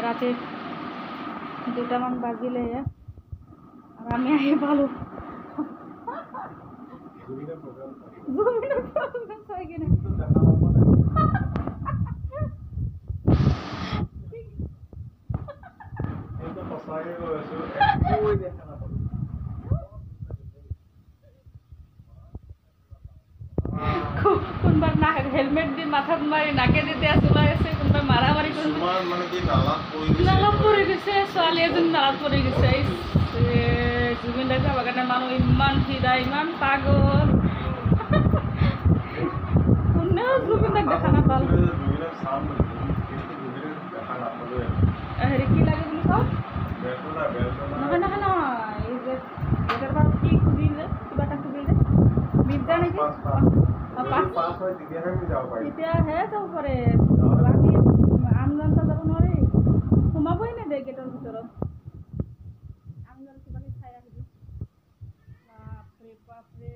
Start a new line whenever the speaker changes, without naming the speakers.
রাতে 2টামান বাজিলে আর আমি আগে ভালো কোনবার না হেলমেট দিয়ে মাথা মারি নাকে দিতে চলে গেছে, কোনবার মারামারি করে নালাত পড়ে গেছে, ছোৱালী এজনী নালাত পড়ে গেছে। জুবিন দাৰ বাগানে মানুহ ইমান ফিদা, ইমান পাগল, কোনেও জুবিন দাক দেখা নাপাল। হেৰি কি লাগে বুলি কওঁ, নহয় নহয় নহয়, এই যে গেটৰ পৰা কি খুজিলে, কিবা এটা খুজিলে বিদ্যা নেকি, তেতিয়াহে যাব পাৰে। বাকী আন জনতা যাব নোৱাৰি, সোমাবই নেদে গেটৰ ভিতৰত। আমি কিবা চাই আহিলোঁ, বাপৰে বাপৰে।